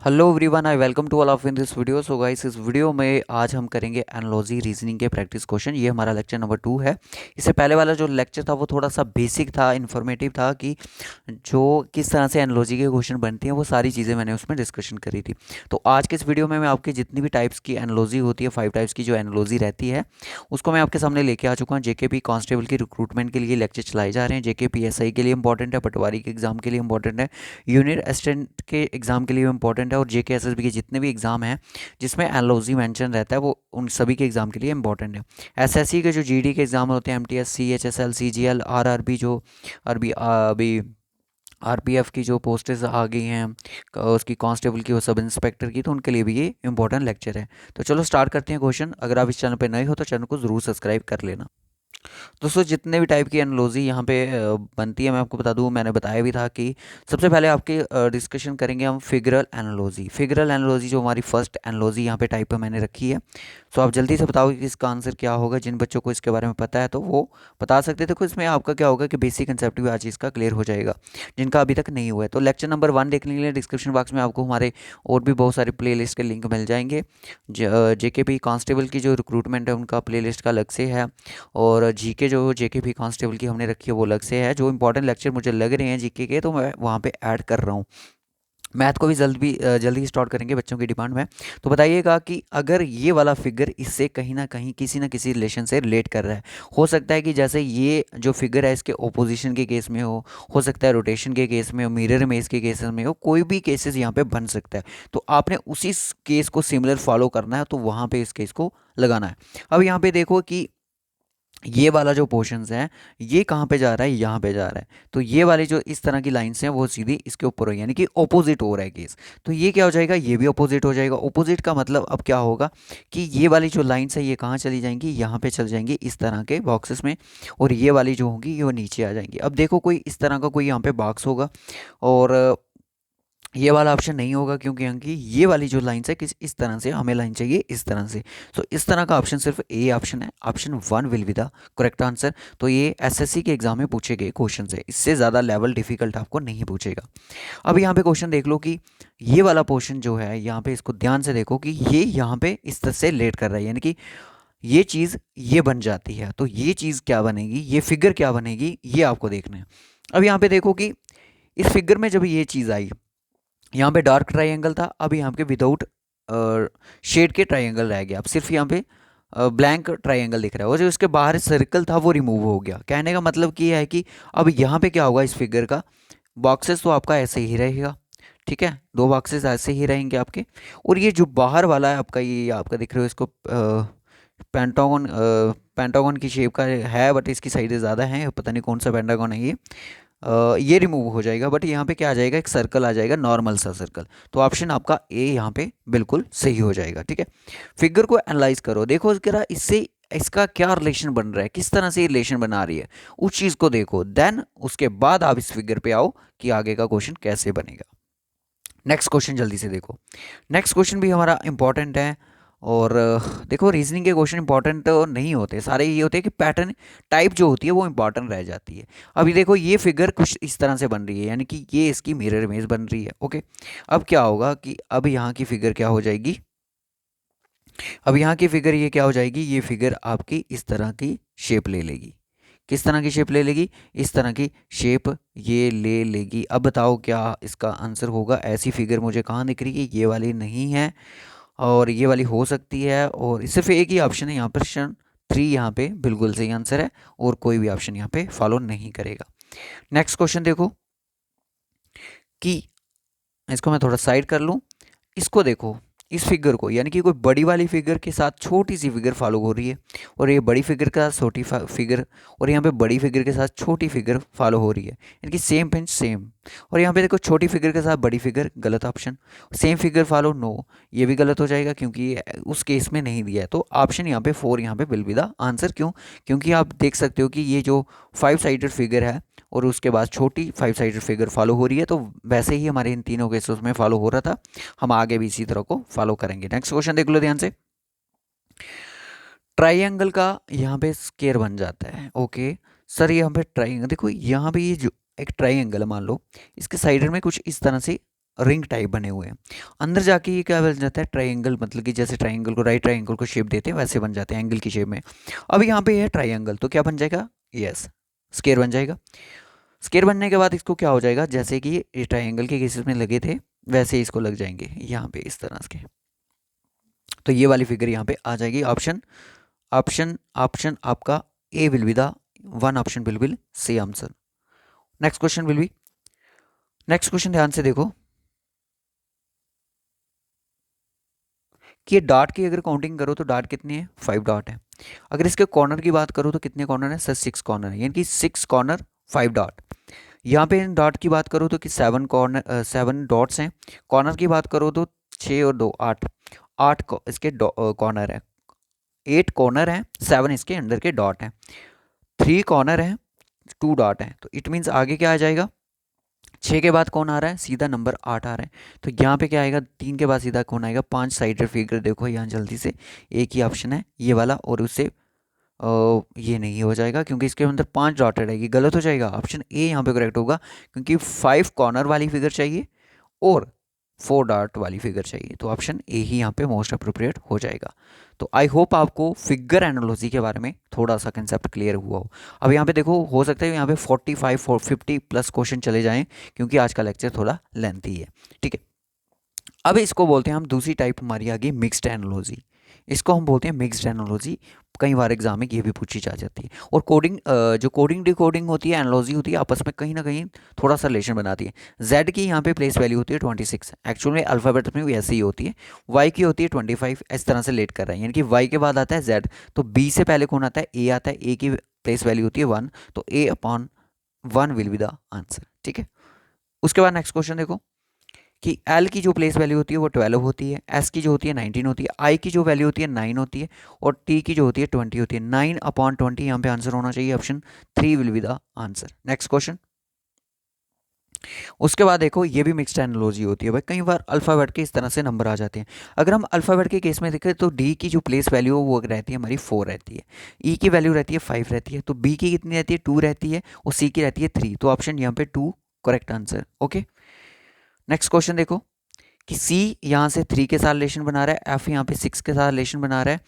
Hello everyone, I welcome to all of in this video. So guys, इस video में आज हम करेंगे एनालॉजी रीजनिंग के प्रैक्टिस क्वेश्चन। ये हमारा लेक्चर नंबर 2 है। इससे पहले वाला जो लेक्चर था वो थोड़ा सा बेसिक था, इन्फॉर्मेटिव था कि जो किस तरह से एनालॉजी के क्वेश्चन बनते हैं, वो सारी चीज़ें मैंने उसमें डिस्कशन करी थी। तो आज के इस वीडियो में मैं आपकी जितनी भी टाइप्स की एनालॉजी होती है, 5 टाइप्स की जो एनालॉजी रहती है, उसको मैं आपके सामने लेके आ चुका हूँ। जेकेपी कांस्टेबल की रिक्रूटमेंट के लिए लेक्चर चलाए जा रहे हैं। जेके पीएसआई के लिए इंपॉर्टेंट है, पटवारी के एग्जाम के लिए इंपॉर्टेंट है, यूनिट असिस्टेंट के एग्ज़ाम के लिए भी इंपॉर्टेंट है, और जेके एसएसबी के जितने भी एग्ज़ाम हैं जिसमें एलओजी मेंशन रहता है, वो उन सभी के एग्ज़ाम के लिए इंपॉर्टेंट है। एसएससी के जो जीडी के एग्ज़ाम होते हैं, एमटीएस, सीएचएसएल, सीजीएल, आरआरबी, जो अरबी अभी आरपीएफ की जो पोस्टेज आ गई हैं, उसकी कांस्टेबल की और सब इंस्पेक्टर की, तो उनके लिए भी ये इंपॉर्टेंट लेक्चर है। तो चलो स्टार्ट करते हैं क्वेश्चन। अगर आप इस चैनल पर नए हो तो चैनल को ज़रूर सब्सक्राइब कर लेना। दोस्तों, जितने भी टाइप की एनालॉजी यहाँ पे बनती है, मैं आपको बता दूँ, मैंने बताया भी था कि सबसे पहले आपके डिस्कशन करेंगे हम फिगरल एनालॉजी। फिगरल एनालॉजी जो हमारी फर्स्ट एनालॉजी यहाँ पे टाइप पे मैंने रखी है। सो आप जल्दी से बताओ कि इसका आंसर क्या होगा। जिन बच्चों को इसके बारे में पता है तो वो बता सकते थे। इसमें आपका क्या होगा कि बेसिक कंसेप्ट भी आज इसका क्लियर हो जाएगा, जिनका अभी तक नहीं हुआ है। तो लेक्चर नंबर 1 देखने के लिए डिस्क्रिप्शन बॉक्स में आपको हमारे और भी बहुत सारे प्ले के लिंक मिल जाएंगे। जेकेपी कांस्टेबल की जो रिक्रूटमेंट है उनका प्ले का अलग से है, और जीके जो जेकेपी कांस्टेबल की हमने रखी है वो अलग से है। जो इंपॉर्टेंट लेक्चर मुझे लग रहे हैं जीके के, तो मैं वहाँ पे ऐड कर रहा हूँ। मैथ को भी जल्दी स्टार्ट करेंगे बच्चों की डिमांड में। तो बताइएगा कि अगर ये वाला फिगर इससे कहीं ना कहीं किसी ना किसी रिलेशन से रिलेट कर रहा है। हो सकता है कि जैसे ये जो फिगर है इसके ओपोजिशन के केस में हो सकता है रोटेशन के केस में हो, मिरर इमेज के केस में हो, कोई भी केसेस यहाँ पे बन सकता है। तो आपने उसी केस को सिमिलर फॉलो करना है, तो वहाँ पे इस केस को लगाना है। अब यहाँ पे देखो कि ये वाला जो पोर्शंस है, ये कहाँ पे जा रहा है, यहाँ पे जा रहा है। तो ये वाली जो इस तरह की लाइंस हैं वो सीधी इसके ऊपर हो, यानी कि ऑपोजिट हो रहा है केस। तो ये क्या हो जाएगा, ये भी ऑपोजिट हो जाएगा। ऑपोजिट का मतलब अब क्या होगा कि ये वाली जो लाइंस है ये कहाँ चली जाएंगी, यहाँ पे चल जाएंगी इस तरह के बॉक्सेस में, और ये वाली जो होंगी ये वो नीचे आ जाएंगी। अब देखो, कोई इस तरह का कोई यहाँ पे बॉक्स होगा, और ये वाला ऑप्शन नहीं होगा, क्योंकि ये वाली जो लाइंस है किस इस तरह से हमें लाइन चाहिए, इस तरह से। सो इस तरह का ऑप्शन सिर्फ ए ऑप्शन है। Option 1 will be the correct answer. तो ये एसएससी के एग्जाम में पूछे गए क्वेश्चन है, इससे ज़्यादा लेवल डिफिकल्ट आपको नहीं पूछेगा। अब यहाँ पे क्वेश्चन देख लो कि ये वाला पोर्शन जो है, यहाँ पे इसको ध्यान से देखो कि ये यहाँ पे इस तरह से लेट कर रहा है, यानी कि ये चीज़ ये बन जाती है। तो ये चीज़ क्या बनेगी, ये फिगर क्या बनेगी, ये आपको देखना है। अब यहाँ पे देखो कि इस फिगर में जब ये चीज़ आई, यहाँ पे डार्क ट्राइंगल था, अब यहाँ पे विदाउट शेड के ट्राइंगल रह गया। अब सिर्फ यहाँ पे ब्लैंक ट्राइंगल दिख रहा है, और जो इसके बाहर सर्कल था वो रिमूव हो गया। कहने का मतलब कि है कि अब यहाँ पे क्या होगा, इस फिगर का बॉक्सेस तो आपका ऐसे ही रहेगा, ठीक है, दो बॉक्सेस ऐसे ही रहेंगे आपके। और ये जो बाहर वाला है आपका, ये आपका दिख रहा है, इसको पेंटागन पेंटागन की शेप का है, बट इसकी साइडें ज़्यादा हैं, पता नहीं कौन सा पेंटागन है ये। ये रिमूव हो जाएगा, बट यहाँ पे क्या आ जाएगा, एक सर्कल आ जाएगा, नॉर्मल सा सर्कल। तो ऑप्शन आपका ए यहाँ पे बिल्कुल सही हो जाएगा, ठीक है। फिगर को एनालाइज करो, देखो जरा इससे इसका क्या रिलेशन बन रहा है, किस तरह से ये रिलेशन बना रही है, उस चीज़ को देखो। देन उसके बाद आप इस फिगर पे आओ कि आगे का क्वेश्चन कैसे बनेगा। नेक्स्ट क्वेश्चन जल्दी से देखो। नेक्स्ट क्वेश्चन भी हमारा इंपॉर्टेंट है। और देखो, रीजनिंग के क्वेश्चन इंपॉर्टेंट तो नहीं होते सारे, ये होते हैं कि पैटर्न टाइप जो होती है वो इंपॉर्टेंट रह जाती है। अभी देखो, ये फिगर कुछ इस तरह से बन रही है, यानी कि ये इसकी मिरर इमेज बन रही है, ओके। अब क्या होगा कि अब यहाँ की फिगर क्या हो जाएगी, अब यहाँ की फिगर ये क्या हो जाएगी, ये फिगर आपकी इस तरह की शेप ले लेगी। किस तरह की शेप ले लेगी, इस तरह की शेप ये ले लेगी। अब बताओ क्या इसका आंसर होगा। ऐसी फिगर मुझे कहाँ दिख रही है, ये वाली नहीं है, और ये वाली हो सकती है, और सिर्फ एक ही ऑप्शन है यहाँ पर, ऑप्शन 3 यहाँ पे बिल्कुल सही आंसर है, और कोई भी ऑप्शन यहाँ पे फॉलो नहीं करेगा। नेक्स्ट क्वेश्चन देखो कि इसको मैं थोड़ा साइड कर लूँ, इसको देखो, इस फिगर को, यानी कि कोई बड़ी वाली फिगर के साथ छोटी सी फिगर फॉलो हो रही है, और ये बड़ी फिगर का छोटी फिगर, और यहाँ पे बड़ी फिगर के साथ छोटी फिगर फॉलो हो रही है, यानी कि सेम पिंच सेम। और यहाँ पे देखो, छोटी फिगर के साथ बड़ी फिगर, गलत option. Same figure follow, no, ये भी गलत हो जाएगा, क्योंकि ये उस केस में नहीं दिया है। तो ऑप्शन यहाँ पे 4 यहाँ पे विल बी द आंसर। क्यों, क्योंकि आप देख सकते हो कि ये जो 5 साइडेड फिगर है और उसके बाद छोटी 5 साइडेड फिगर फॉलो हो रही है, तो वैसे ही हमारे इन तीनों केसेस में फॉलो हो रहा था, हम आगे भी इसी तरह को फॉलो करेंगे। नेक्स्ट क्वेश्चन देख लो ध्यान से। ट्राइंगल का यहाँ पे स्केयर बन जाता है, ओके। सर यहाँ पे ट्राइंगल देखो, यहाँ पे ये जो एक ट्राइंगल मान लो, इसके साइड में कुछ इस तरह से रिंग टाइप बने हुए हैं। अंदर जाके ये क्या बन जाता है, ट्राइंगल, मतलब कि जैसे ट्राइंगल को, राइट ट्राइंगल को शेप देते हैं वैसे बन जाते हैं एंगल की शेप में। अब यहाँ पे है ट्राइंगल, तो क्या बन जाएगा, यस स्केयर बन जाएगा। स्केयर बनने के बाद इसको क्या हो जाएगा, जैसे कि ये ट्राइंगल के केसेस में लगे थे वैसे ही इसको लग जाएंगे यहाँ पे इस तरह के। तो ये वाली फिगर यहाँ पे आ जाएगी। ऑप्शन ऑप्शन ऑप्शन आपका A will be the one option will be C answer. Next question will be, next question ध्यान से देखो कि ये डॉट की अगर काउंटिंग करो तो डॉट कितनी है, 5 डॉट है। अगर इसके कॉर्नर की बात करो तो कितने कॉर्नर है सर, 6 कॉर्नर है, यानी कि 6 कॉर्नर 5 डॉट। यहाँ पे इन डॉट की बात करो तो कि 7 कॉर्नर 7 डॉट्स हैं। कॉर्नर की बात करो तो 6 और 2 8, 8 इसके कॉर्नर है, 8 कॉर्नर हैं, 7 इसके अंदर के डॉट हैं, 3 कॉर्नर हैं, 2 डॉट हैं। तो इट मीन्स आगे क्या आ जाएगा, 6 के बाद कौन आ रहा है, सीधा नंबर 8 आ रहा है। तो यहाँ पे क्या आएगा, 3 के बाद सीधा कौन आएगा, 5 साइडेड फिगर। देखो यहाँ जल्दी से, एक ही ऑप्शन है ये वाला, और उससे ये नहीं हो जाएगा क्योंकि इसके अंदर 5 डॉटेड है, ये गलत हो जाएगा। ऑप्शन ए यहाँ पे करेक्ट होगा क्योंकि 5 कॉर्नर वाली फिगर चाहिए और 4 डॉट वाली फिगर चाहिए। तो ऑप्शन ए ही यहाँ पे मोस्ट अप्रोप्रिएट हो जाएगा। तो आई होप आपको फिगर एनालॉजी के बारे में थोड़ा सा कंसेप्ट क्लियर हुआ हो। अब यहाँ पे देखो, हो सकता है यहाँ पे 45 और 50 प्लस क्वेश्चन चले जाएं क्योंकि आज का लेक्चर थोड़ा लेंथी है, ठीक है। अब इसको बोलते हैं हम, दूसरी टाइप हमारी आ गई मिक्स्ड एनालॉजी। इसको हम बोलते हैं मिक्स्ड एनालॉजी। कई बार एग्जाम में ये भी पूछी जा जाती है। और कोडिंग, जो कोडिंग डिकोडिंग होती है, एनालॉजी होती है, आपस में कहीं ना कहीं थोड़ा सा रिलेशन बनाती है। जेड की यहाँ पे प्लेस वैल्यू होती है 26, एक्चुअल में अल्फ़ाबेट में भी ऐसी ही होती है। वाई की होती है 25, इस तरह से लेट कर रहा है, यानी कि वाई के बाद आता है जेड, तो बी से पहले कौन आता है, ए आता है, ए की प्लेस वैल्यू होती है 1, तो A upon 1 will be the answer, ठीक है। उसके बाद नेक्स्ट क्वेश्चन देखो कि एल की जो प्लेस वैल्यू होती है वो 12 होती है, एस की जो होती है 19 होती है, आई की जो वैल्यू होती है 9 होती है, और टी की जो होती है 20 होती है। 9/20 यहाँ पे आंसर होना चाहिए, option 3 will be the answer. Next question. उसके बाद देखो, ये भी मिक्स्ड एनालॉजी होती है भाई, कई बार अल्फ़ाबेट के इस तरह से नंबर आ जाते हैं। अगर हम अल्फ़ाबेट के केस में देखें तो डी की जो प्लेस वैल्यू है वो रहती है हमारी 4 रहती है, ई की वैल्यू रहती है 5 रहती है, तो बी की कितनी रहती है 2 रहती है, और सी की रहती है 3, तो ऑप्शन यहाँ पे 2 correct answer, okay. Next question देखो कि सी यहाँ से 3 के साथ रिलेशन बना रहा है, एफ यहाँ पे 6 के साथ रिलेशन बना रहा है,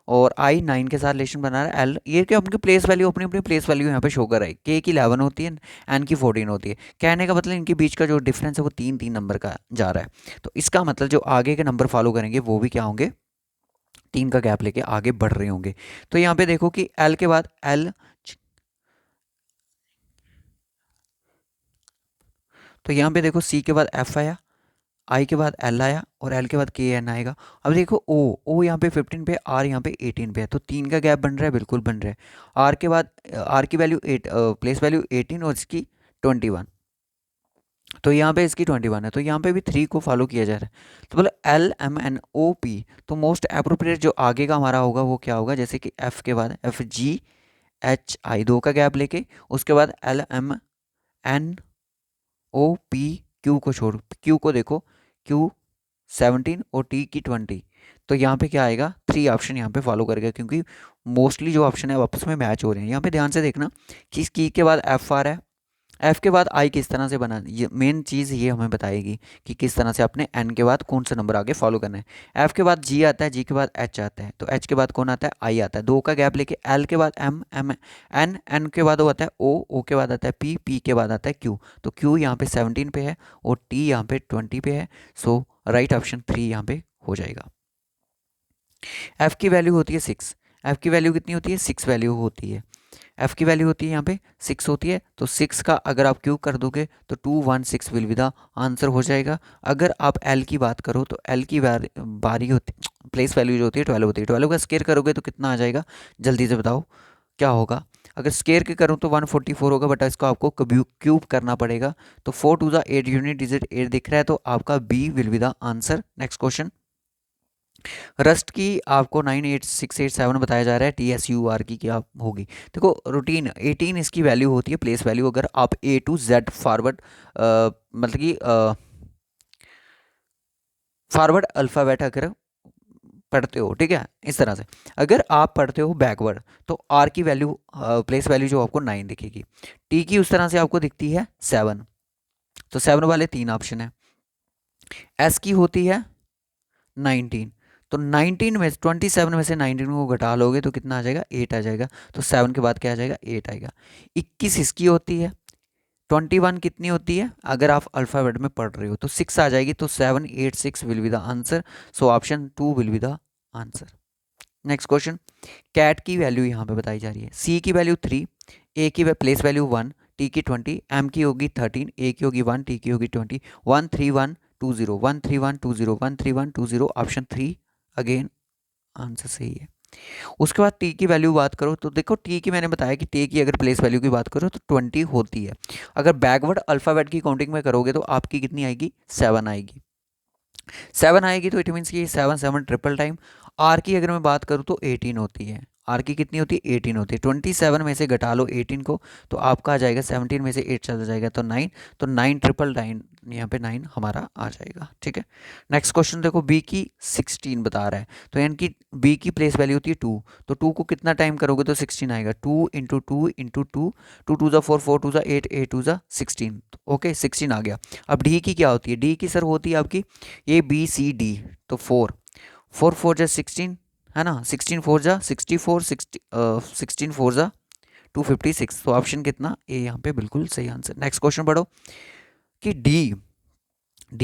और आई 9 के साथ रिलेशन बना रहा है, एल ये क्या अपनी प्लेस वैल्यू अपनी अपनी प्लेस वैल्यू यहाँ पे शो कर रहा है। के की 11 होती है, एन की 14 होती है। कहने का मतलब इनके बीच का जो डिफरेंस है वो 3 नंबर का जा रहा है। तो इसका मतलब जो आगे के नंबर फॉलो करेंगे वो भी क्या होंगे, 3 का गैप लेके आगे बढ़ रहे होंगे। तो यहाँ पे देखो कि एल के बाद एल, तो यहाँ पे देखो सी के बाद एफ आया, आई के बाद एल आया, और एल के बाद के एन आएगा। अब देखो ओ, ओ यहाँ पे 15 पे, आर यहाँ पे 18 पे है, तो 3 का गैप बन रहा है, बिल्कुल बन रहा है। आर के बाद आर की वैल्यू 8, प्लेस वैल्यू 18 और इसकी 21, तो यहाँ पे इसकी 21 है, तो यहाँ पे भी 3 को फॉलो किया जा रहा है। तो बोले L M N O P, तो मोस्ट अप्रोप्रिएट जो आगे का हमारा होगा वो क्या होगा, जैसे कि एफ के बाद एफ जी एच आई, 2 का गैप लेके, उसके बाद L M N O P, Q को छोड़, क्यू को देखो, क्यू 17 और टी की 20, तो यहाँ पे क्या आएगा, 3 ऑप्शन यहाँ पे फॉलो करेगा क्योंकि मोस्टली जो ऑप्शन है आपस में मैच हो रहे हैं। यहाँ पे ध्यान से देखना कि इस की के बाद एफ आ रहा है, एफ के बाद आई किस तरह से बना, ये मेन चीज़ ये हमें बताएगी कि किस तरह से अपने एन के बाद कौन सा नंबर आगे फॉलो करना है। एफ के बाद जी आता है, जी के बाद एच आता है, तो एच के बाद कौन आता है, आई आता है, 2 का गैप लेके एल के बाद एम, एम एन, एन के बाद वो आता है ओ, ओ के बाद आता है पी, पी के बाद आता है क्यू, तो क्यू यहाँ पे 17 पे है और टी यहाँ पे 20 पे है। सो राइट ऑप्शन 3 यहाँ पे हो जाएगा। एफ की वैल्यू होती है 6, एफ की वैल्यू कितनी होती है, 6 वैल्यू होती है, एफ की वैल्यू होती है यहाँ पे 6 होती है, तो 6 का अगर आप क्यूब कर दोगे तो 216 विल बी द आंसर हो जाएगा। अगर आप एल की बात करो तो एल की बारी होती, प्लेस वैल्यू जो होती है 12 होती है, 12 का स्केयर करोगे तो कितना आ जाएगा, जल्दी से बताओ क्या होगा। अगर स्केयर के करूँ तो 144 होगा, बट इसको आपको क्यूब करना पड़ेगा। तो 4 टू द 8 यूनिट डिजिट 8 दिख रहा है, तो आपका B will be the answer. Next question. Rust की आपको 98687 बताया जा रहा है, TSUR की क्या होगी। देखो रूटीन 18 इसकी वैल्यू होती है, प्लेस वैल्यू। अगर आप A to Z फॉरवर्ड, मतलब कि फॉरवर्ड अल्फ़ाबेट अगर पढ़ते हो, ठीक है, इस तरह से। अगर आप पढ़ते हो बैकवर्ड तो R की वैल्यू, प्लेस वैल्यू जो आपको 9 दिखेगी। T की उस तरह से आपको दिखती है 7, तो 7 वाले 3 ऑप्शन है। एस की होती है 19, तो 19 में 27 में से 19 को घटा लोगे तो कितना आ जाएगा, 8 आ जाएगा। तो 7 के बाद क्या आ जाएगा, 8 आएगा। 21 इसकी होती है, 21 कितनी होती है, अगर आप अल्फ़ाबेट में पढ़ रहे हो तो 6 आ जाएगी, तो 786 will be the answer. So option 2 will be the answer. Next question, cat की वैल्यू यहाँ पे बताई जा रही है। सी की वैल्यू 3, ए की प्लेस वैल्यू 1, टी की 20, एम की होगी 13, ए की होगी 1, टी की होगी 20, 13120, 13120, 13120, ऑप्शन 3 अगेन आंसर सही है। उसके बाद टी की वैल्यू बात करो तो देखो, टी की मैंने बताया कि टी की अगर प्लेस वैल्यू की बात करो तो 20 होती है। अगर बैकवर्ड अल्फ़ाबेट की काउंटिंग में करोगे तो आपकी कितनी आएगी, 7 आएगी। 7 आएगी तो इट मीन्स कि 7 7 ट्रिपल टाइम। आर की अगर मैं बात करूँ तो 18 होती है। आर की कितनी होती है, 18 होती है। 27 में से घटा लो 18 को तो आपका आ जाएगा 17 में से 8 चला जाएगा तो 9, तो 9 ट्रिपल 9, यहाँ पे 9 हमारा आ जाएगा। ठीक है। नेक्स्ट क्वेश्चन देखो, बी की 16 बता रहा है, तो यानी कि बी की प्लेस वैल्यू होती है 2, तो 2 को कितना टाइम करोगे तो 16 आएगा। 2 इंटू 2 इंटू 2, 2 टू ज़ा 4, 4 टू ज़ा 8, 8 टू ज़ा 16, ओके 16 आ गया। अब डी की क्या होती है, डी की सर होती है आपकी ए बी सी डी, तो 4, 4 4 जा 16 है ना, 16 4 जा 64, 16 4 जा 256, तो ऑप्शन कितना ए यहाँ पे बिल्कुल सही आंसर। नेक्स्ट क्वेश्चन पढ़ो कि डी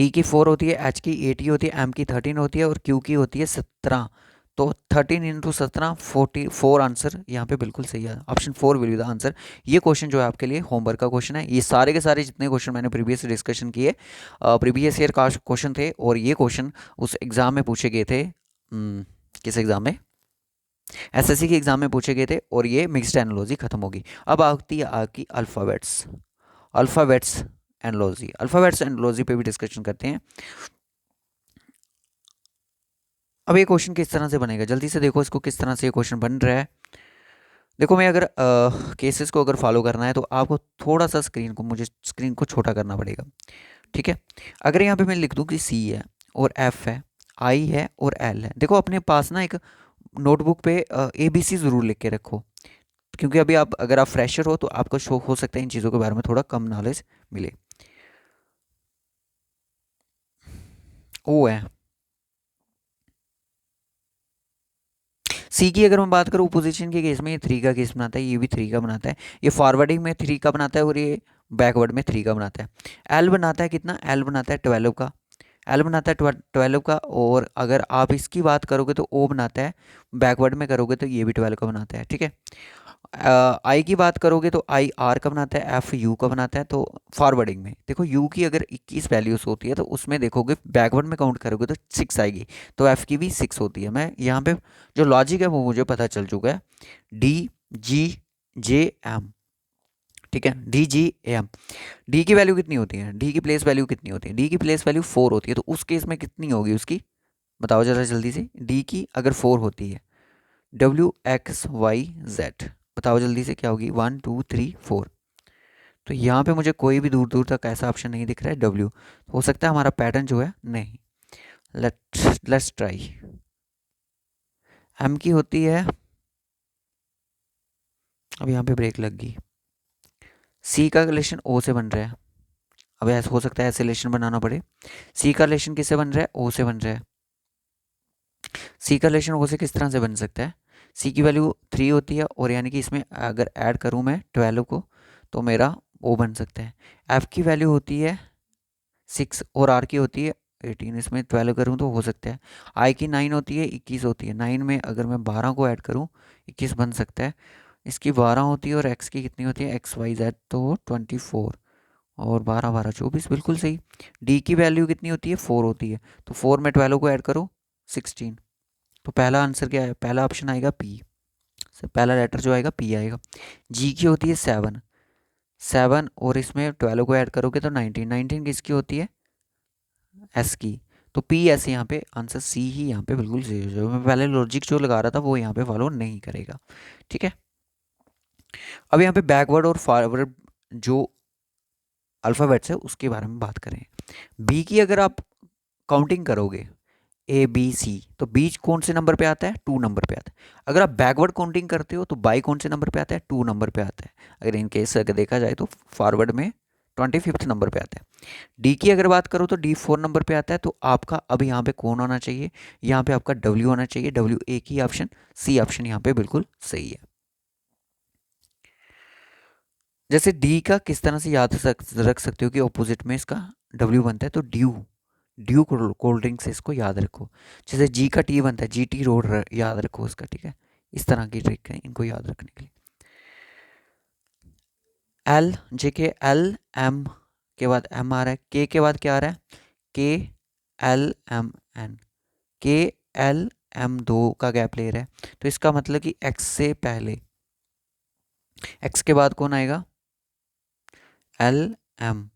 की 4 होती है, एच की 80 होती है, एम की 13 होती है और क्यू की होती है 17, तो 13 इंटू 17 44 आंसर यहाँ पे बिल्कुल सही है। Option 4 will be the answer. ये क्वेश्चन जो है आपके लिए होमवर्क का क्वेश्चन है। ये सारे के सारे जितने क्वेश्चन मैंने प्रीवियस डिस्कशन किए, प्रीवियस ईयर का क्वेश्चन थे, और ये क्वेश्चन उस एग्ज़ाम में पूछे गए थे। किस एग्ज़ाम में, एसएससी के एग्ज़ाम में पूछे गए थे, और ये मिक्स्ड एनालॉजी खत्म होगी। अब आती है आपकी अल्फ़ाबेट्स एनालॉजी। अल्फ़ाबेट्स एनालॉजी पे भी डिस्कशन करते हैं। अब ये क्वेश्चन किस तरह से बनेगा, जल्दी से देखो इसको किस तरह से ये क्वेश्चन बन रहा है। देखो, मैं अगर केसेस को अगर फॉलो करना है तो आपको थोड़ा सा मुझे स्क्रीन को छोटा करना पड़ेगा। ठीक है। अगर यहाँ पे मैं लिख दूँ कि सी है और एफ है, आई है और एल है, देखो अपने पास ना एक नोटबुक पे ए बी सी ज़रूर लिख के रखो, क्योंकि अभी आप अगर आप फ्रेशर हो तो आपको शो हो सकता है इन चीज़ों के बारे में थोड़ा कम नॉलेज मिले। ओ है, सी की अगर मैं बात करूँ पोजीशन के केस में, ये 3 का केस बनाता है, ये भी 3 का बनाता है, ये फॉरवर्डिंग में 3 का बनाता है और ये बैकवर्ड में 3 का बनाता है। एल बनाता है कितना, एल बनाता है 12 का, एल बनाता है 12 का, और अगर आप इसकी बात करोगे तो ओ बनाता है, बैकवर्ड में करोगे तो ये भी 12 का बनाता है। ठीक है। आई की बात करोगे तो आई आर का बनाता है, एफ यू का बनाता है। तो फॉरवर्डिंग में देखो, यू की अगर 21 वैल्यूज होती है तो उसमें देखोगे बैकवर्ड में काउंट करोगे तो 6 आएगी, तो एफ की भी 6 होती है। मैं यहाँ पे जो लॉजिक है वो मुझे पता चल चुका है, डी जी जे एम। ठीक है, डी जी एम। डी की वैल्यू कितनी होती है, डी की प्लेस वैल्यू कितनी होती है, डी की प्लेस वैल्यू 4 होती है, तो उस केस में कितनी होगी उसकी, बताओ जरा जल्दी से। डी की अगर 4 होती है, डब्ल्यू एक्स वाई जेड, बताओ जल्दी से क्या होगी, 1 2 3 4। तो यहाँ पे मुझे कोई भी दूर दूर तक ऐसा ऑप्शन नहीं दिख रहा है डब्ल्यू, हो सकता है हमारा पैटर्न जो है नहीं। Let's try. एम की होती है, अब यहाँ पे ब्रेक लग गई। सी का रिलेशन ओ से बन रहा है, अब ऐसा हो सकता है ऐसे रिलेशन बनाना पड़े। सी का रिलेशन किससे बन रहा है, ओ से बन रहा है। सी का रिलेशन ओ से किस तरह से बन सकता है, सी की वैल्यू 3 होती है, और यानी कि इसमें अगर ऐड करूँ मैं 12 को तो मेरा ओ बन सकता है। एफ की वैल्यू होती है 6 और आर की होती है 18, इसमें 12 करूँ तो हो सकता है। आई की 9 होती है, 21 होती है, 9 में अगर मैं 12 को ऐड करूँ 21 बन सकता है। इसकी 12 होती है, और एक्स की कितनी होती है, एक्स वाई जेड, तो 24, और 12 12 24, बिल्कुल सही। डी की वैल्यू कितनी होती है, 4 होती है, तो 4 में 12 को ऐड करो 16, तो पहला आंसर क्या है, पहला ऑप्शन आएगा पी, पहला लेटर जो आएगा पी आएगा। जी की होती है 7, 7 और इसमें 12 को ऐड करोगे तो 19, 19 किसकी होती है, एस की, तो पी एस, यहाँ पे आंसर सी ही यहाँ पे बिल्कुल सही हो जाएगा। मैं पहले लॉजिक जो लगा रहा था वो यहाँ पे फॉलो नहीं करेगा। ठीक है। अब यहाँ पे बैकवर्ड और फॉरवर्ड जो अल्फ़ाबेट्स है उसके बारे में बात करें। बी की अगर आप काउंटिंग करोगे ए बी सी, तो बीच कौन से नंबर पे आता है, 2 नंबर पे आता है। अगर आप बैकवर्ड काउंटिंग करते हो तो बाई कौन से नंबर पे आता है, 2 नंबर पे आता है। अगर इन केस अगर देखा जाए तो फॉरवर्ड में 25th नंबर पे आता है। डी की अगर बात करो तो डी 4 नंबर पे आता है। तो आपका अब यहाँ पे कौन होना चाहिए, यहाँ पे आपका डब्ल्यू होना चाहिए। डब्ल्यू एक ही ऑप्शन, सी ऑप्शन यहाँ पे बिल्कुल सही है। जैसे डी का किस तरह से याद रख सकते हो कि ऑपोजिट में इसका डब्ल्यू बनता है, तो ड्यू, ड्यू कोल्ड ड्रिंक से इसको याद रखो। जैसे जी का टी बनता है, जी टी रोड याद रखो उसका, ठीक है। इस तरह की ट्रिक है इनको याद रखने के लिए। एल, जे के एल एम के बाद एम आ रहा है, के बाद क्या आ रहा है, के एल एम एन, के एल एम दो का गैप ले रहा है, तो इसका मतलब कि एक्स से पहले, एक्स के बाद कौन आएगा, एल एम,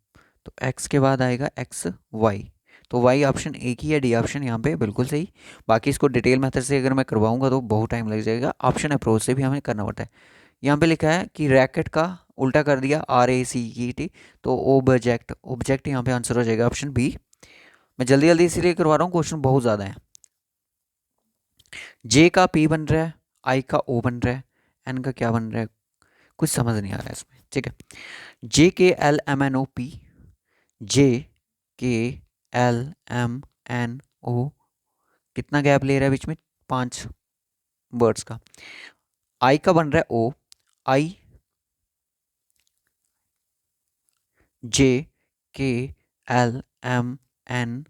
तो एक्स के बाद आएगा एक्स वाई। तो वाई ऑप्शन एक ही है, डी ऑप्शन यहाँ पे बिल्कुल सही। बाकी इसको डिटेल मेथड से अगर मैं करवाऊंगा तो बहुत टाइम लग जाएगा, ऑप्शन अप्रोच से भी हमें करना पड़ता है। यहाँ पे लिखा है कि रैकेट का उल्टा कर दिया, R A C E T, तो ऑब्जेक्ट, ऑब्जेक्ट यहाँ पे आंसर हो जाएगा ऑप्शन बी। मैं जल्दी जल्दी इसीलिए करवा रहा हूँ, क्वेश्चन बहुत ज़्यादा है। जे का पी बन रहा है, आई का ओ बन रहा है, एन का क्या बन रहा है, कुछ समझ नहीं आ रहा है इसमें, ठीक है। J K L M N O P, J K L M N ओ, कितना गैप ले रहा है बीच में, 5 वर्ड्स का। आई का बन रहा है ओ, I, J K L M N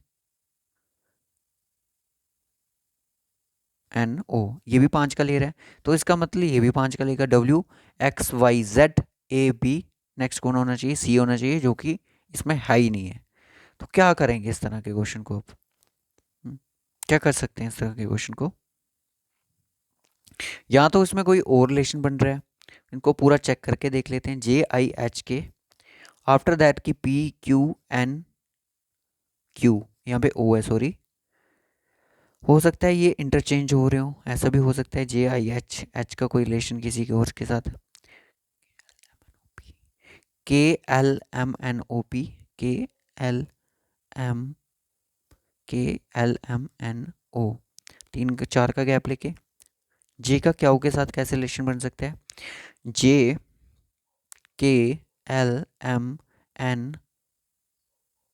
N O, ये भी 5 का ले रहा है, तो इसका मतलब ये भी 5 का लेगा। W X Y Z A B, next कौन होना चाहिए, सी होना चाहिए, जो कि इसमें है ही नहीं है। तो क्या करेंगे इस तरह के क्वेश्चन को आप, क्या कर सकते हैं इस तरह के क्वेश्चन को, या तो इसमें कोई और रिलेशन बन रहा है, इनको पूरा चेक करके देख लेते हैं। जे आई एच के, आफ्टर दैट की पी क्यू एन क्यू, यहाँ पे ओ है सॉरी, हो सकता है ये इंटरचेंज हो रहे हो, ऐसा भी हो सकता है। जे आई एच, एच का कोई रिलेशन किसी के और के साथ, K L M N O P, K L M, K L M N O, 4 का गैप लेके जे का क्याऊ के साथ कैसे रिलेशन बन सकता है, J K L M N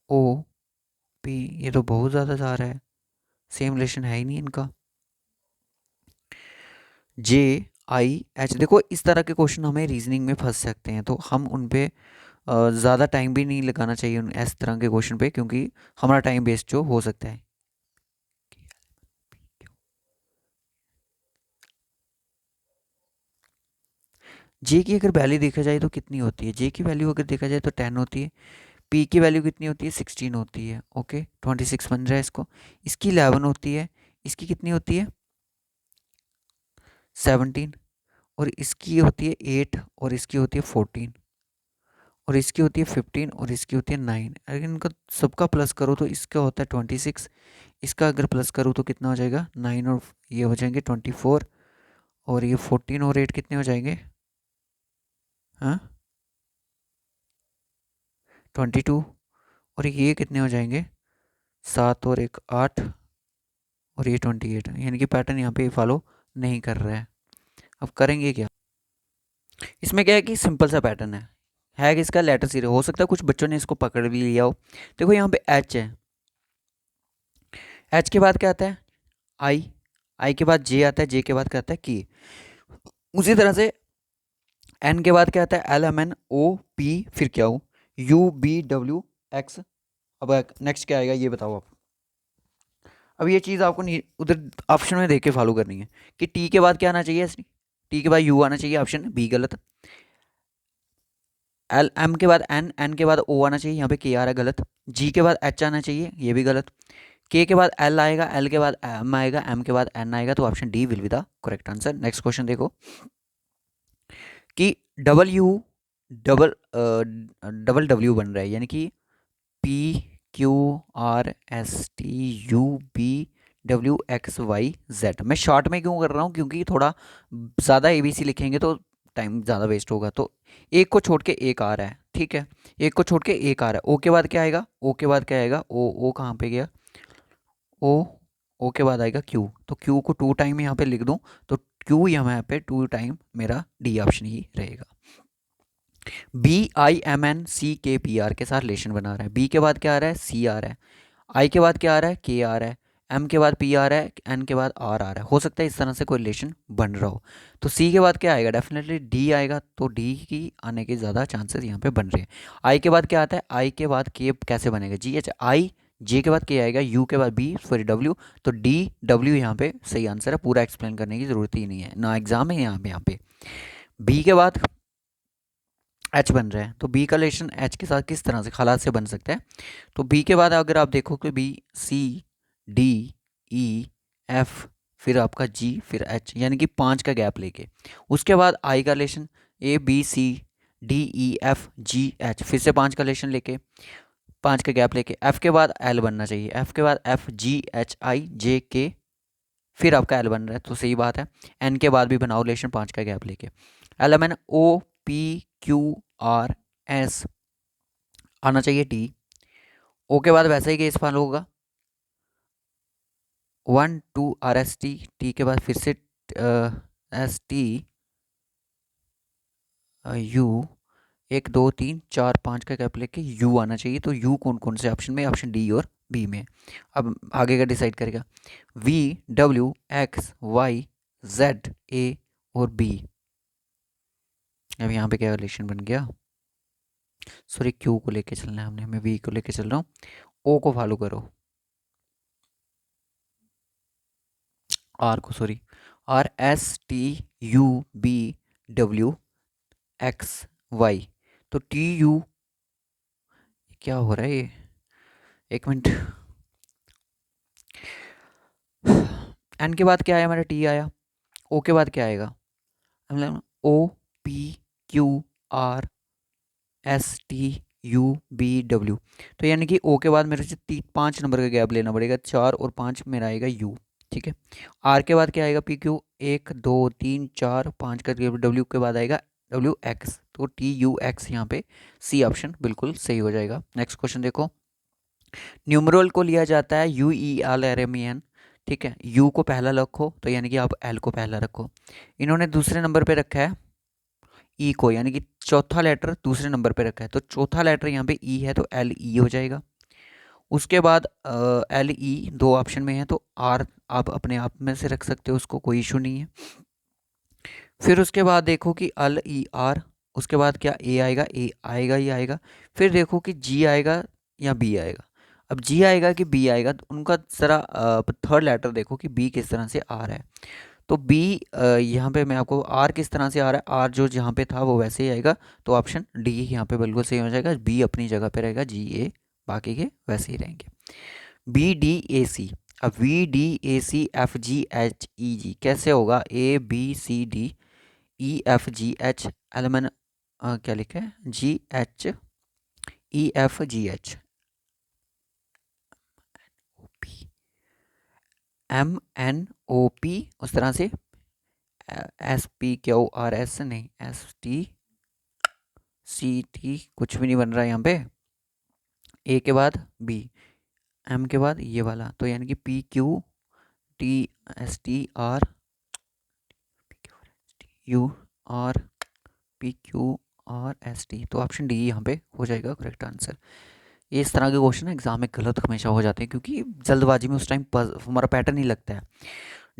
O P, ये तो बहुत ज़्यादा जा रहा है, सेम रिलेशन है ही नहीं इनका। जे आई एच, देखो इस तरह के क्वेश्चन हमें रीजनिंग में फंस सकते हैं, तो हम उन पे ज़्यादा टाइम भी नहीं लगाना चाहिए उन इस तरह के क्वेश्चन पे, क्योंकि हमारा टाइम वेस्ट जो हो सकता है। जे की अगर वैल्यू देखा जाए तो कितनी होती है, जे की वैल्यू अगर देखा जाए तो 10 होती है, पी की वैल्यू कितनी होती है, 16 होती है, ओके 26 बन रहा है इसको। इसकी 11 होती है, इसकी कितनी होती है 17, और इसकी होती है 8, और इसकी होती है 14, और इसकी होती है 15, और इसकी होती है 9। अगर इनका सबका प्लस करो तो इसका होता है 26, इसका अगर प्लस करूँ तो कितना हो जाएगा 9, और ये हो जाएंगे 24, और ये 14 और 8 कितने हो जाएंगे, हाँ 22, और ये कितने हो जाएंगे 7 और 1 8, और ये 28, यानी कि पैटर्न यहाँ पे फॉलो नहीं कर रहा है। अब करेंगे क्या, इसमें क्या है कि सिंपल सा पैटर्न है कि इसका लेटर सीरीज, हो सकता है कुछ बच्चों ने इसको पकड़ भी लिया हो। देखो यहाँ पे एच है, एच के बाद क्या आता है आई, आई के बाद जे आता है, जे के बाद क्या आता है की, उसी तरह से एन के बाद क्या आता है L M N O P, फिर क्या हो यू बी डब्ल्यू एक्स। अब नेक्स्ट क्या आएगा ये बताओ आप। अब ये चीज़ आपको नहीं उधर ऑप्शन में देख के फॉलो करनी है कि टी के बाद क्या आना चाहिए, टी के बाद यू आना चाहिए, ऑप्शन बी गलत। एल एम के बाद एन, एन के बाद ओ आना चाहिए, यहाँ पे के आ रहा है गलत। जी के बाद एच आना चाहिए, ये भी गलत। के बाद एल आएगा, एल के बाद एम आएगा, एम के बाद एन आएगा, तो option D will be the correct answer. Next question देखो कि W double double W बन रहा है, यानी कि P Q R S T U V W X Y Z. मैं शॉर्ट में क्यों कर रहा हूँ, क्योंकि थोड़ा ज़्यादा ए बी सी लिखेंगे तो टाइम ज़्यादा वेस्ट होगा, तो एक को छोड़ के एक आ रहा है, ठीक है, एक को छोड़ के एक आ रहा है। ओ के बाद क्या आएगा, ओ के बाद क्या आएगा, ओ कहाँ पे गया, ओ, ओ के बाद आएगा क्यू, तो क्यू को 2 टाइम यहाँ पे लिख दूँ, तो क्यू यहाँ पे 2 टाइम मेरा डी ऑप्शन ही रहेगा। BIMNCKPR के साथ रिलेशन बना रहा है। बी के बाद क्या आ रहा है, सी आ रहा है। आई के बाद क्या आ रहा है, के आ रहा है। एम के बाद पी आ रहा है, एन के बाद आर आ रहा है। हो सकता है इस तरह से कोई रिलेशन बन रहा हो। तो सी के बाद क्या आएगा, डेफिनेटली डी आएगा। तो डी की आने के ज़्यादा चांसेस यहाँ पे बन रहे हैं। आई के बाद क्या आता है, आई के बाद के कैसे बनेगा, जी एच आई। जे के बाद के आएगा, यू के बाद बी, सॉरी डब्ल्यू। तो डी डब्ल्यू यहाँ पे सही आंसर है। पूरा एक्सप्लेन करने की ज़रूरत ही नहीं है, ना एग्जाम है यहाँ पे। बी के बाद एच बन रहा है, तो बी का रिलेशन एच के साथ किस तरह से हालात से बन सकता है। तो बी के बाद अगर आप देखो कि B, C, D, E, F, फिर आपका जी, फिर एच, यानी कि 5 का गैप लेके। उसके बाद आई का relation A B C D E F G H, फिर से 5 का रिलेशन लेके, 5 का गैप लेके। एफ के बाद एल बनना चाहिए, एफ के बाद F G H I J के, फिर आपका एल बन रहा है, तो सही बात है। एन के बाद भी बनाओ रिलेशन 5 का गैप लेके। L M N O P Q R S आना चाहिए टी। ओ के बाद वैसा ही केस फॉलो होगा, 1 2 आर एस टी। टी के बाद फिर से एस टी यू, 1 2 3 4 5 का गैप लेके यू आना चाहिए। तो यू कौन कौन से ऑप्शन में, ऑप्शन डी और बी में। अब आगे का डिसाइड करेगा, V W X Y Z A और बी। अब यहाँ पे क्या रिलेशन बन गया, सॉरी क्यू को लेके चलना है हमने, मैं वी को लेके चल रहा हूँ। ओ को फॉलो करो, आर को, sorry, R S T U V W X Y. तो टी यू, क्या हो रहा है ये, एक मिनट। एन के बाद क्या आया हमारा, टी आया। ओ के बाद क्या आएगा, मतलब O P Q R S T U V W. तो यानी कि ओ के बाद मेरे से 5 नंबर का गैप लेना पड़ेगा, 4 और 5 मेरा आएगा यू। ठीक है। आर के बाद क्या आएगा, पी क्यू, 1 2 3 4 5 का डब्ल्यू के बाद आएगा डब्ल्यू एक्स। तो टी यू एक्स यहाँ पे सी ऑप्शन बिल्कुल सही हो जाएगा। नेक्स्ट क्वेश्चन देखो, न्यूमरल को लिया जाता है U E L R M E N. ठीक है, यू को पहला रखो तो यानी कि आप एल को पहला रखो। इन्होंने दूसरे नंबर पे रखा है ई को, यानी कि चौथा लेटर दूसरे नंबर पे रखा है। तो चौथा लेटर यहाँ पे ई है, तो एल ई हो जाएगा। उसके बाद एल ई दो ऑप्शन में है, तो आर आप अपने आप में से रख सकते हो, उसको कोई इशू नहीं है। फिर उसके बाद देखो कि एल ई आर, उसके बाद क्या ए आएगा, ए आएगा ही आएगा। फिर देखो कि जी आएगा या बी आएगा। अब जी आएगा कि बी आएगा, तो उनका ज़रा थर्ड लेटर देखो कि बी किस तरह से आ रहा है। तो बी यहाँ पे मैं आपको, आर किस तरह से आ रहा है, आर जो जहाँ पे था वो वैसे ही आएगा। तो ऑप्शन डी यहाँ पे बिल्कुल सही हो जाएगा। बी अपनी जगह पे रहेगा, जी ए बाकी के वैसे ही रहेंगे। बी डी ए सी, अब V D A C F G H E G कैसे होगा, A B C D E F G H, L क्या लिखा है, G H E F G H, M N O P, उस तरह से S P Q R S नहीं, S T C T कुछ भी नहीं बन रहा है यहाँ पे। ए के बाद बी, एम के बाद ये वाला, तो यानी कि P Q T S T R you R P Q R S T. तो ऑप्शन डी यहाँ पे हो जाएगा करेक्ट आंसर। ये इस तरह के क्वेश्चन एग्जाम में गलत हमेशा हो जाते हैं, क्योंकि जल्दबाजी में उस टाइम हमारा पैटर्न नहीं लगता है।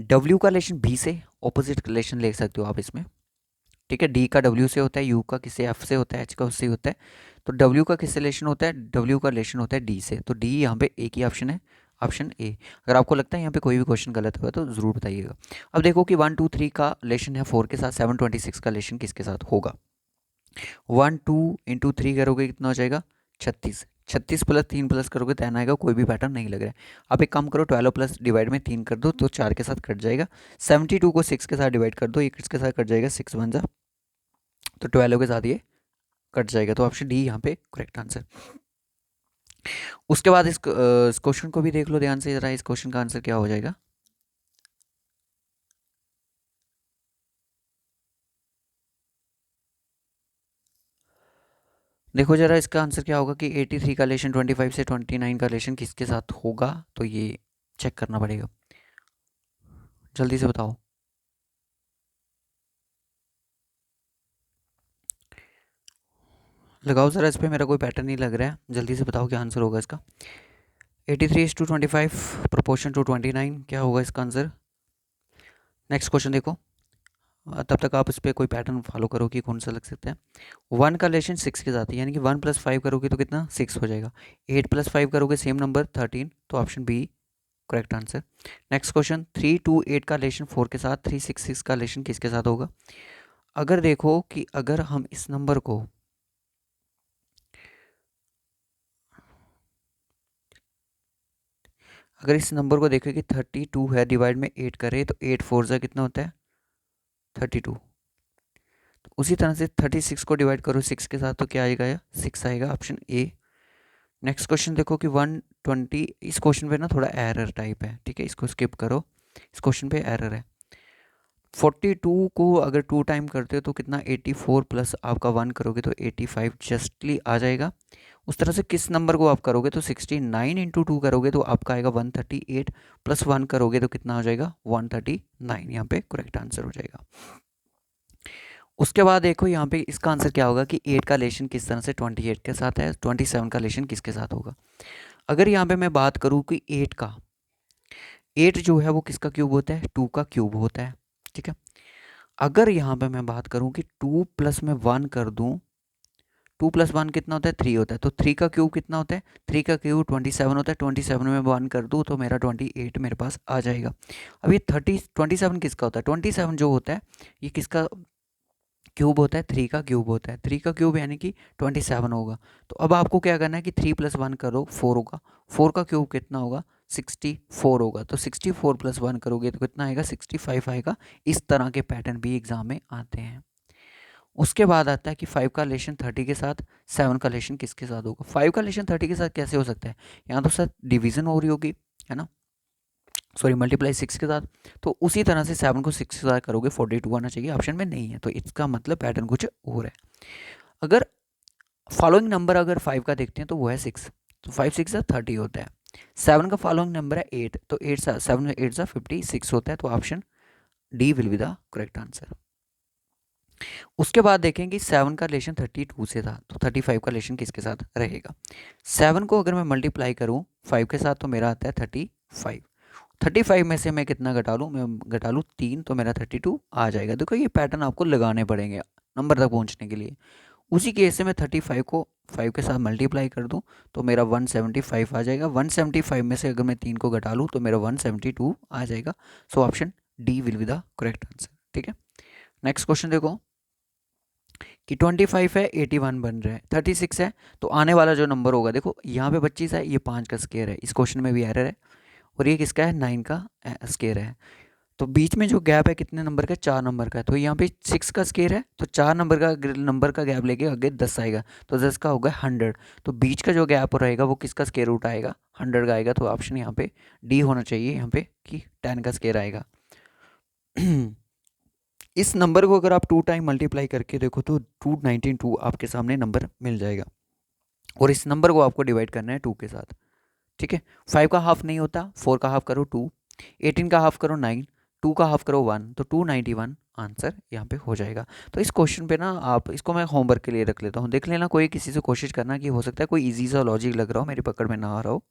डब्ल्यू का रिलेशन बी से ऑपोजिट रिलेशन ले सकते हो आप इसमें। ठीक है, डी का डब्ल्यू से होता है, यू का किसी एफ से होता है, एच का उससे होता है। तो डब्ल्यू का किससे रिलेशन होता है, डब्ल्यू का रिलेशन होता है डी से। तो डी यहाँ पे एक ही ऑप्शन है, ऑप्शन ए। अगर आपको लगता है यहाँ पे कोई भी क्वेश्चन गलत हुआ तो ज़रूर बताइएगा। अब देखो कि 1 2 3 का रिलेशन है 4 के साथ, 7 26 का रिलेशन किसके साथ होगा। 1 2 × 3 करोगे कितना हो जाएगा, 36। 36 प्लस 3 प्लस करोगे 10 आएगा, कोई भी पैटर्न नहीं लग रहा है। आप एक काम करो, 12 प्लस डिवाइड में 3 कर दो तो 4 के साथ कट जाएगा। 72 को 6 के साथ डिवाइड कर दो, 1 इसके साथ कट जाएगा, 6 बन जा, तो 12 के साथ ये कट जाएगा। तो ऑप्शन डी यहाँ पे करेक्ट आंसर। उसके बाद इस क्वेश्चन को भी देख लो ध्यान से जरा, इस क्वेश्चन का आंसर क्या हो जाएगा। देखो जरा इसका आंसर क्या होगा कि 83 का रिलेशन 25 से 29 का रिलेशन किसके साथ होगा। तो ये चेक करना पड़ेगा, जल्दी से बताओ। लगाओ ज़रा इस पे, मेरा कोई पैटर्न नहीं लग रहा है, जल्दी से बताओ क्या आंसर होगा इसका। 83:25 प्रोपोर्शन टू 29, क्या होगा इसका आंसर। नेक्स्ट क्वेश्चन देखो, तब तक आप इस पर कोई पैटर्न फॉलो करो कि कौन सा लग सकता है। 1 का रिलेशन 6 के साथ है, यानी कि 1 + 5 करोगे तो कितना 6 हो जाएगा। 8 + 5 करोगे सेम नंबर 13, तो option B correct answer. Next question, 3 2 8 का रिलेशन 4 के साथ, 3 6 6 का रिलेशन किसके साथ होगा। अगर देखो कि अगर हम इस नंबर को देखें कि 32 है, डिवाइड में 8 करें तो 8 4 जा कितना होता है 32। तो उसी तरह से 36 को डिवाइड करो 6 के साथ तो क्या आएगा, 6 आएगा, ऑप्शन ए। नेक्स्ट क्वेश्चन देखो कि 120, इस क्वेश्चन पे ना थोड़ा एरर टाइप है, ठीक है, इसको स्किप करो, इस क्वेश्चन पे एरर है। 42 को अगर 2 टाइम करते हो तो कितना 84 प्लस आपका 1 करोगे तो 85 जस्टली आ जाएगा। उस तरह से किस नंबर को आप करोगे तो 69 इंटू 2 करोगे तो आपका आएगा 138, प्लस 1 करोगे तो कितना हो जाएगा 139, यहाँ पे करेक्ट आंसर हो जाएगा। उसके बाद देखो यहाँ पे इसका आंसर क्या होगा कि 8 का रिलेशन किस तरह से 28 के साथ है, 27 का रिलेशन किसके साथ होगा। अगर यहाँ पे मैं बात करूँ कि 8 जो है वो किसका क्यूब होता है, 2 का क्यूब होता है, ठीक है। अगर यहाँ पे मैं बात करूँ कि 2 प्लस में 1 कर दूँ, 2 + 1 कितना होता है 3 होता है, तो 3 का क्यूब कितना होता है, 3 का क्यूब 27 होता है, 27 में 1 कर दूँ तो मेरा 28 मेरे पास आ जाएगा। अब ये 27 किसका होता है, 27 जो होता है ये किसका क्यूब होता है, 3 का क्यूब होता है, 3 का क्यूब यानी कि 27 होगा। तो अब आपको क्या करना है कि 3 + 1 करो 4 होगा, 4 का क्यूब कितना होगा 64 होगा, तो 64 + 1 करोगे तो कितना आएगा 65 आएगा। इस तरह के पैटर्न भी एग्जाम में आते हैं। उसके बाद आता है कि 5 का रिलेशन 30 के साथ, 7 का रिलेशन किसके साथ होगा। 5 का रिलेशन 30 के साथ कैसे हो सकता है, यहाँ तो सर डिवीजन हो रही होगी, है ना, सॉरी मल्टीप्लाई 6 के साथ। तो उसी तरह से 7 को 6 के साथ करोगे 42 आना चाहिए, ऑप्शन में नहीं है, तो इसका मतलब पैटर्न कुछ और है। अगर फॉलोइंग नंबर अगर 5 का देखते हैं तो वो है 6, तो 5 6 30 होता है। 7 का फॉलोइंग नंबर है 8, तो 7 8 56 होता है, तो option D will be the correct answer. उसके बाद देखेंगे 7 का रिलेशन 32 से था, तो 35 का रिलेशन किसके साथ रहेगा। 7 को अगर मैं मल्टीप्लाई करूँ 5 के साथ तो मेरा आता है 35, 35 में से मैं कितना घटा लूँ, मैं घटा लूँ 3, तो मेरा 32 आ जाएगा। देखो ये पैटर्न आपको लगाने पड़ेंगे नंबर तक पहुँचने के लिए। उसी केस से मैं 35 को 5 के साथ मल्टीप्लाई कर दूँ तो मेरा 175 आ जाएगा। 175 में से अगर मैं 3 को घटा लूँ तो मेरा 172 आ जाएगा। So option D will be the correct answer, ठीक है। नेक्स्ट क्वेश्चन देखो कि 25 है 81 बन रहा है, 36 है, तो आने वाला जो नंबर होगा, देखो यहाँ पे 25 है, ये 5 का स्केयर है, इस क्वेश्चन में भी एरर है, और ये किसका है 9 का स्केयर है। तो बीच में जो गैप है कितने नंबर का, 4 नंबर का है, तो यहाँ पे 6 का स्केयर है, तो 4 नंबर का गैप लेके आगे 10 आएगा, तो 10 का होगा 100, तो बीच का जो गैप रहेगा वो किसका स्केयर रूट आएगा 100 का आएगा, तो ऑप्शन यहाँ पे डी होना चाहिए यहाँ पे कि 10 का स्केयर आएगा। इस नंबर को अगर आप 2 टाइम मल्टीप्लाई करके देखो तो 292 आपके सामने नंबर मिल जाएगा, और इस नंबर को आपको डिवाइड करना है 2 के साथ, ठीक है। 5 का हाफ नहीं होता, 4 का हाफ करो 2, 18 का हाफ करो 9, 2 का हाफ करो 1, तो 291 आंसर यहाँ पे हो जाएगा। तो इस क्वेश्चन पे ना आप इसको मैं होमवर्क के लिए रख लेता हूँ, देख लेना, कोई किसी से कोशिश करना कि हो सकता है कोई इजी सा लॉजिक लग रहा हो, मेरी पकड़ में ना आ रहा हो,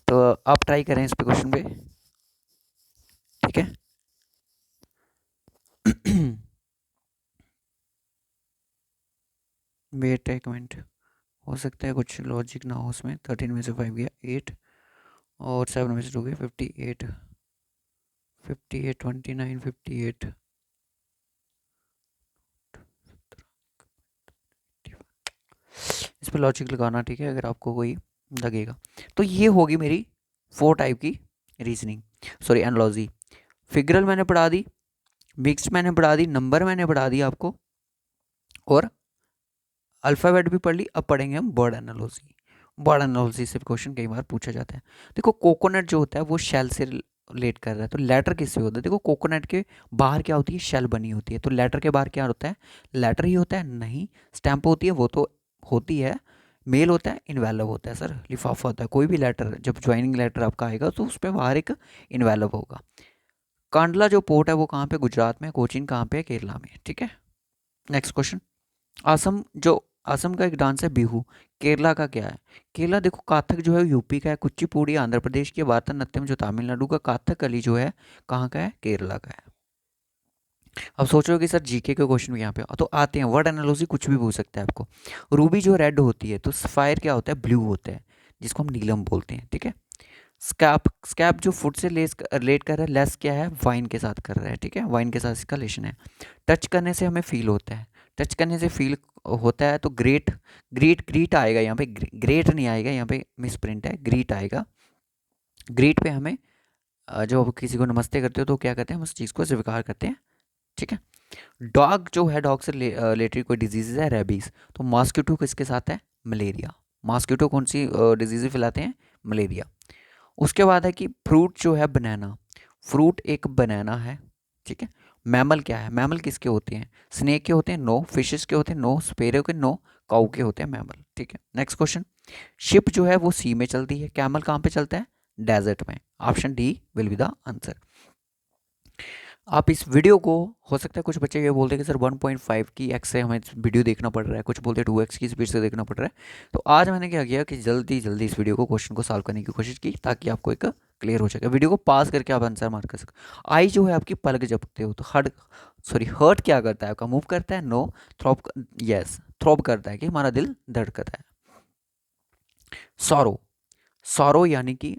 तो आप ट्राई करें इस पे क्वेश्चन पे, ठीक है। वेट एक मिनट, हो सकता है कुछ लॉजिक ना हो उसमें। 13 में से 5 गया 8, और 7 में से 2 गया 58, 29 58, इस पर लॉजिक लगाना, ठीक है, अगर आपको कोई लगेगा। तो ये होगी मेरी 4 टाइप की रीजनिंग, सॉरी एनालॉजी। फिगरल मैंने पढ़ा दी, मिक्स्ड मैंने पढ़ा दी, नंबर मैंने पढ़ा दी आपको, और अल्फ़ाबेट भी पढ़ ली। अब पढ़ेंगे हम वर्ड एनालॉजी। वर्ड एनालॉजी से क्वेश्चन कई बार पूछा जाता है। देखो कोकोनट जो होता है वो शेल से रिलेट कर रहा है, तो लेटर किससे होता है, देखो कोकोनट के बाहर क्या होती है, शेल बनी होती है, तो लेटर के बाहर क्या होता है, लेटर ही होता है, नहीं स्टैंप होती है, वो तो होती है, मेल होता है, इन्वेलप होता है, सर लिफाफा होता है। कोई भी लेटर जब ज्वाइनिंग लेटर आपका आएगा तो उस पर बाहर एक इन्वेलप होगा। कांडला जो पोर्ट है वो कहाँ पे, गुजरात में, कोचीन कहाँ पे है, केरला में, ठीक है। नेक्स्ट क्वेश्चन, असम जो असम का एक डांस है बिहू। केरला का क्या है? केरला देखो, कथक जो है यूपी का है, कुचिपुड़ी आंध्र प्रदेश की, भरतनाट्यम जो तमिलनाडु का, कथकली जो है कहाँ का है? केरला का है। अब सोच रहे हो कि सर जीके के क्वेश्चन भी यहाँ पे तो आते हैं, वर्ड एनालॉजी कुछ भी पूछ सकता है आपको। रूबी जो रेड होती है तो सफायर क्या होता है? ब्लू होता है, जिसको हम नीलम बोलते हैं, ठीक है। स्कैप, स्कैप जो फुट से लेस रिलेट कर रहा है, लेस क्या है? वाइन के साथ कर रहा है, ठीक है, वाइन के साथ इसका रिलेशन है। टच करने से हमें फील होता है, टच करने से फील होता है तो ग्रेट, ग्रीट, ग्रीट आएगा यहाँ पे, ग्रेट नहीं आएगा यहाँ पे, मिस प्रिंट है, ग्रीट आएगा। ग्रीट पे हमें जब आप किसी को नमस्ते करते हो तो क्या कहते हैं? हम उस चीज़ को स्वीकार करते हैं, ठीक है। डॉग जो है, डॉग से रिलेटेड कोई डिजीज़ है, रेबीज। तो मॉस्किटो किसके साथ है? मलेरिया। मॉस्किटो कौन सी डिजीज़ फैलाते हैं? मलेरिया। उसके बाद है कि फ्रूट जो है बनाना, फ्रूट एक बनाना है, ठीक है। मैमल क्या है? मैमल किसके होते हैं? स्नेक के होते हैं? नो। फिशेस के होते हैं? नो। स्पेरो के? नो। काऊ के होते हैं मैमल, ठीक है। नेक्स्ट क्वेश्चन, शिप जो है वो सी में चलती है, कैमल कहाँ पे चलता है? डेजर्ट में। Option D will be the answer. आप इस वीडियो को, हो सकता है कुछ बच्चे ये बोलते हैं कि सर 1.5 की एक्स से हमें वीडियो देखना पड़ रहा है, कुछ बोलते हैं 2x की स्पीड से देखना पड़ रहा है। तो आज मैंने क्या किया कि जल्दी जल्दी इस वीडियो को, क्वेश्चन को सॉल्व करने की कोशिश की, ताकि आपको एक क्लियर हो सके, वीडियो को पास करके आप आंसर मार्क कर सको। आई जो है आपकी पलक झपकते हो तो हर्ट, सॉरी हर्ट क्या करता है आपका? मूव करता है? नो। थ्रॉप, यस, थ्रॉप करता है कि हमारा दिल धड़कता है। सॉरो, सॉरो यानी कि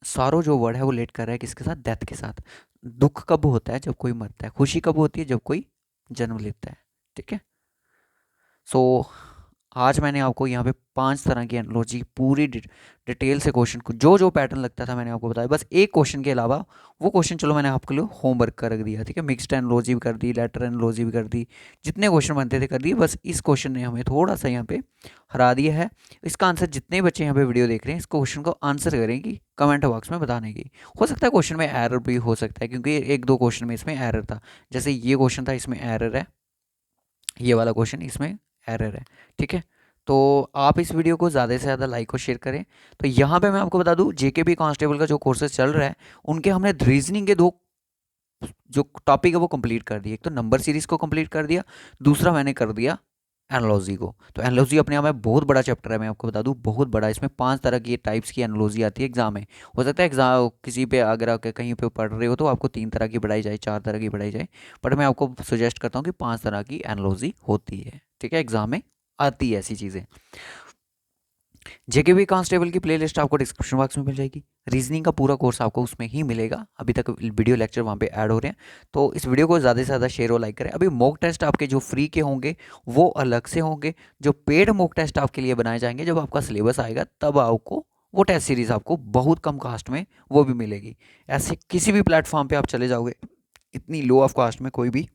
सॉरो जो वर्ड है वो लेट कर रहा है किसके साथ? डेथ के साथ। दुख कब होता है? जब कोई मरता है। खुशी कब होती है? जब कोई जन्म लेता है, ठीक है। सो आज मैंने आपको यहाँ पे 5 तरह की एनालॉजी पूरी डिटेल से क्वेश्चन को, जो जो पैटर्न लगता था मैंने आपको बताया, बस एक क्वेश्चन के अलावा वो क्वेश्चन चलो मैंने आपके लिए होमवर्क कर रख दिया, ठीक है। मिक्स्ड एनालॉजी भी कर दी, लेटर एनालॉजी भी कर दी, जितने क्वेश्चन बनते थे कर दिए। बस इस क्वेश्चन ने हमें थोड़ा सा यहाँ पे हरा दिया है। इसका आंसर जितने बच्चे यहाँ पे वीडियो देख रहे हैं इस क्वेश्चन को आंसर करेंगे कमेंट बॉक्स में बताने की। हो सकता है क्वेश्चन में एरर भी हो सकता है, क्योंकि एक दो क्वेश्चन में इसमें एरर था, जैसे ये क्वेश्चन था इसमें एरर है, ये वाला क्वेश्चन इसमें एरर है, ठीक है। तो आप इस वीडियो को ज़्यादा से ज़्यादा लाइक और शेयर करें। तो यहाँ पे मैं आपको बता दूँ, जेकेबी कांस्टेबल का जो कोर्सेज चल रहा है उनके हमने रीजनिंग के 2 जो टॉपिक है वो कंप्लीट कर दिए। एक तो नंबर सीरीज को कंप्लीट कर दिया, दूसरा मैंने कर दिया एनालॉजी को। तो एनालॉजी अपने आप में बहुत बड़ा चैप्टर है, मैं आपको बता दूं बहुत बड़ा। इसमें 5 तरह की टाइप्स की एनालॉजी आती है एग्जाम में। हो सकता है एग्जाम किसी पे अगर आप कहीं पे पढ़ रहे हो तो आपको 3 तरह की पढ़ाई जाए, 4 तरह की पढ़ाई जाए, बट मैं आपको सजेस्ट करता हूँ कि 5 तरह की एनालॉजी होती है, ठीक है। एग्जाम में आती है ऐसी चीज़ें। जेकेबी कांस्टेबल की प्लेलिस्ट आपको डिस्क्रिप्शन बॉक्स में मिल जाएगी। रीजनिंग का पूरा कोर्स आपको उसमें ही मिलेगा, अभी तक वीडियो लेक्चर वहाँ पे ऐड हो रहे हैं। तो इस वीडियो को ज़्यादा से ज़्यादा शेयर और लाइक करें। अभी मॉक टेस्ट आपके जो फ्री के होंगे वो अलग से होंगे, जो पेड मॉक टेस्ट आपके लिए बनाए जाएंगे जब आपका सिलेबस आएगा तब आपको वो टेस्ट सीरीज़ आपको बहुत कम कास्ट में वो भी मिलेगी। ऐसे किसी भी प्लेटफॉर्म पर आप चले जाओगे, इतनी लो ऑफ कास्ट में कोई भी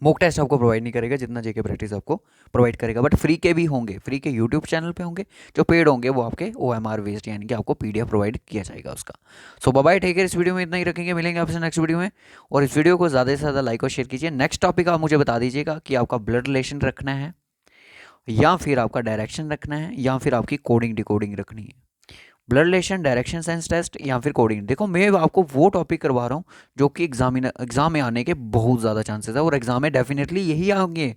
मॉक टेस्ट आपको प्रोवाइड नहीं करेगा जितना जेके प्रैक्टिस आपको प्रोवाइड करेगा। बट फ्री के भी होंगे, फ्री के यूट्यूब चैनल पे होंगे, जो पेड होंगे वो आपके OMR बेस्ड, यानी कि आपको PDF प्रोवाइड किया जाएगा उसका। सो बाय बाय, टेक केयर। इस वीडियो में इतना ही रखेंगे, मिलेंगे आपसे नेक्स्ट वीडियो में। और इस वीडियो को ज़्यादा से ज़्यादा लाइक और शेयर कीजिए। नेक्स्ट टॉपिक आप मुझे बता दीजिएगा कि आपका ब्लड रिलेशन रखना है, या फिर आपका डायरेक्शन रखना है, या फिर आपकी कोडिंग डिकोडिंग रखनी है। Blood relation, direction sense test, या फिर कोडिंग। देखो मैं आपको वो टॉपिक करवा रहा हूँ जो कि एग्जाम में आने के बहुत ज़्यादा चांसेस है, और एग्जाम में डेफिनेटली यही आएंगे।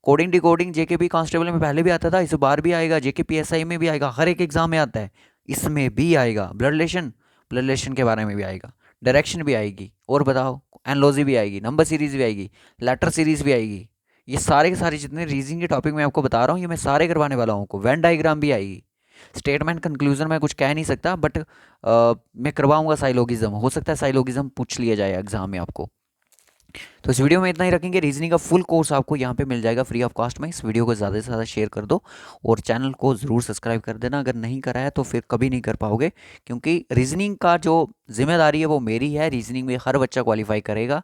कोडिंग डिकोडिंग जेकेपी कांस्टेबल में पहले भी आता था, इस बार भी आएगा, जेके PSI में भी आएगा, हर एक एग्जाम में आता है, इसमें भी आएगा। ब्लड रिलेशन, ब्लड रिलेशन के बारे में भी आएगा, डायरेक्शन भी आएगी, और बताओ एनालॉजी भी आएगी, नंबर सीरीज भी आएगी, लेटर सीरीज भी आएगी। ये सारे के सारे जितने रीजनिंग के टॉपिक मैं आपको बता रहा हूँ ये मैं सारे करवाने वाला हूँ। वेन डायग्राम भी आएगी। स्टेटमेंट कंक्लूजन में कुछ कह नहीं सकता, बट मैं करवाऊंगा साइलोगिज्म, हो सकता है साइलोगिज्म पूछ लिया जाए एग्जाम में आपको। तो इस वीडियो में इतना ही रखेंगे। रीजनिंग का फुल कोर्स आपको यहाँ पे मिल जाएगा फ्री ऑफ कॉस्ट में। इस वीडियो को ज़्यादा से ज़्यादा शेयर कर दो, और चैनल को ज़रूर सब्सक्राइब कर देना। अगर नहीं करा है तो फिर कभी नहीं कर पाओगे, क्योंकि रीजनिंग का जो जिम्मेदारी है वो मेरी है। रीजनिंग में हर बच्चा क्वालिफाई करेगा,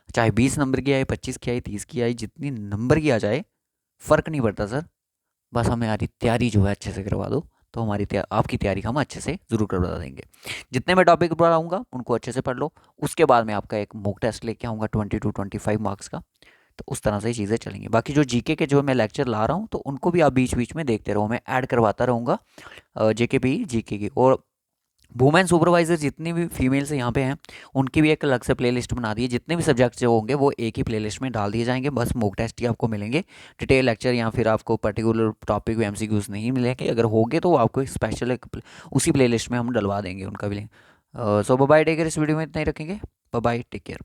चाहे 20 नंबर की आए, 25 की आए, 30 की आए, जितनी नंबर की आ जाए फ़र्क नहीं पड़ता सर। बस हमारी तैयारी जो है अच्छे से करवा दो, तो हमारी आपकी तैयारी हम अच्छे से ज़रूर करवा देंगे। जितने मैं टॉपिक पढ़ाऊँगा उनको अच्छे से पढ़ लो, उसके बाद मैं आपका एक मॉक टेस्ट लेके आऊँगा 20 to 25 मार्क्स का। तो उस तरह से ही चीज़ें चलेंगी। बाकी जो जीके के जो मैं लेक्चर ला रहा हूँ तो उनको भी आप बीच बीच में देखते रहो, मैं ऐड करवाता रहूँगा, जेके भी जीके की। और वुमेन सुपरवाइजर जितनी भी फीमेल्स यहाँ पे हैं उनकी भी एक अलग से प्लेलिस्ट बना दी है। जितने भी सब्जेक्ट जो होंगे वो एक ही प्लेलिस्ट में डाल दिए जाएंगे। बस मॉक टेस्ट ही आपको मिलेंगे, डिटेल लेक्चर या फिर आपको पर्टिकुलर टॉपिक में एमसीक्यूज नहीं मिलेंगे। अगर होंगे तो आपको एक स्पेशल उसी प्लेलिस्ट में हम डलवा देंगे उनका भी link. So bye, take care. इस वीडियो में इतना ही रखेंगे। Bye, take care.